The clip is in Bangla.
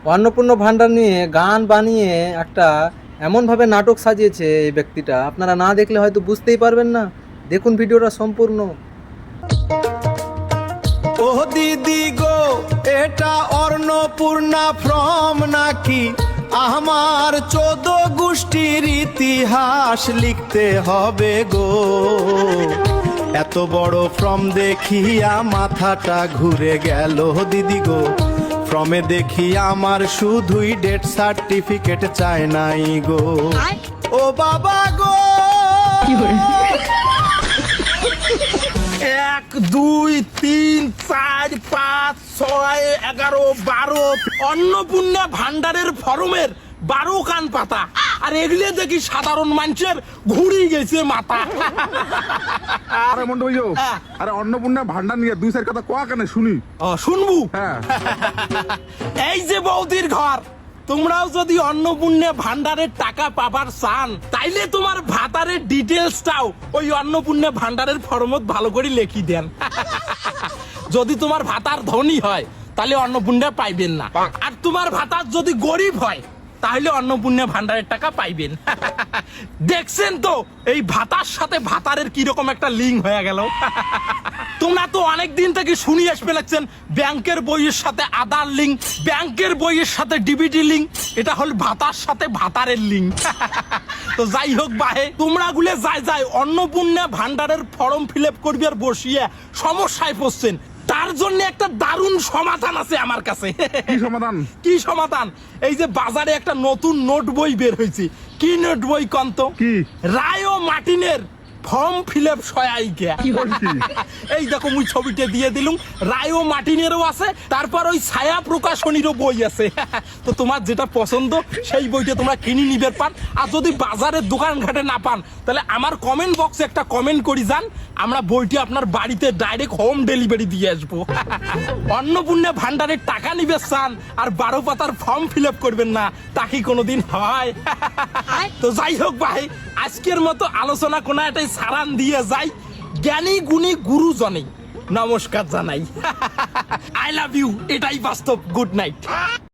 অন্নপূর্ণা ভান্ডার নিয়ে গান বানিয়ে একটা এমনভাবে নাটক সাজিয়েছে এই ব্যক্তিটা, আপনারা না দেখলে হয়তো বুঝতেই পারবেন না। দেখুন ভিডিওটা সম্পূর্ণ। ও দিদি গো, এটা অন্নপূর্ণা ফ্রম নাকি? আমার 14 গোষ্ঠীর ইতিহাস লিখতে হবে গো। এত বড় ফ্রম দেখিয়া মাথাটা ঘুরে গেল দিদি গো। ফ্রমে দেখি আমার শুধুই ডেথ সার্টিফিকেট চাই নাই গো। ও বাবা গো, 1 2 3 4 5 6 11 12 অন্নপূর্ণা ভান্ডারের ফরমের 12 কান পাতা, আর এগুলো দেখি সাধারণ মানুষের ঘুরি গেছে মাথা। আরে মন্টু ভাইও, আরে অন্নপূর্ণা ভান্ডার নিয়ে দুই চার কথা কোয়া কেন শুনি। শুনবু? হ্যাঁ। এই যে বৌদির ঘর, তোমরাও যদি অন্নপূর্ণা ভান্ডারের টাকা পাবার চান, তাইলে তোমার ভাতারের ডিটেলসটাও ওই অন্নপূর্ণা ভান্ডারের ফরমত ভালো করে লেখি দেন। যদি তোমার ভাতার ধনী হয় তাহলে অন্নপূর্ণা পাইবেন না, আর তোমার ভাতার যদি গরিব হয় তাহলে অন্নপূর্ণা ভান্ডারের টাকা পাইবেন। দেখছেন তো এই ভাতার সাথে ভাতারের কিরকম একটা লিঙ্ক হয়ে গেল। তোমরা তো অনেক দিন থেকে শুনি আসবে লাগছেন ব্যাংকের বইয়ের সাথে আধার লিঙ্ক, ব্যাংকের বইয়ের সাথে ডিবিটি লিঙ্ক, এটা হল ভাতার সাথে ভাতারের লিঙ্ক। তো যাই হোক বাহে, তোমরা গুলে যাই অন্নপূর্ণা ভান্ডারের ফর্ম ফিল আপ করবি আর বসিয়ে সমস্যায় পড়ছেন, তার জন্য একটা দারুণ সমাধান আছে আমার কাছে। কি সমাধান? কি সমাধান? এই যে বাজারে একটা নতুন নোট বই বের হয়েছে। কি নোট বই কন্ত? কি? রায় ও মার্টিনের ফর্ম ফিল আপ সহায়িকা। এই দেখো মুই ছবিটা দিয়ে দিলুম, রায় ও মার্টিনেরও আছে, তারপর ওই ছায়া প্রকাশনীরও বই আছে। তো তোমার যেটা পছন্দ সেই বইটা তোমরা কিনে নিবে পান, আর যদি বাজারের দোকান ঘাটে না পান তাহলে আমার কমেন্ট বক্সে একটা কমেন্ট করে যান, আমরা বইটি আপনার বাড়িতে ডাইরেক্ট হোম ডেলিভারি দিয়ে আসবো। অন্নপূর্ণা ভান্ডারের টাকা নিবে চান আর 12 পাতার ফর্ম ফিল আপ করবেন না, তা কি কোনোদিন হয়? তো যাই হোক ভাই, আজকের মতো আলোচনা কোনা এটাই সারান দিয়ে যাই। জ্ঞানী গুণী গুরুজনে নমস্কার জানাই। আই লাভ ইউ, এটাই বাস্তব। Good night.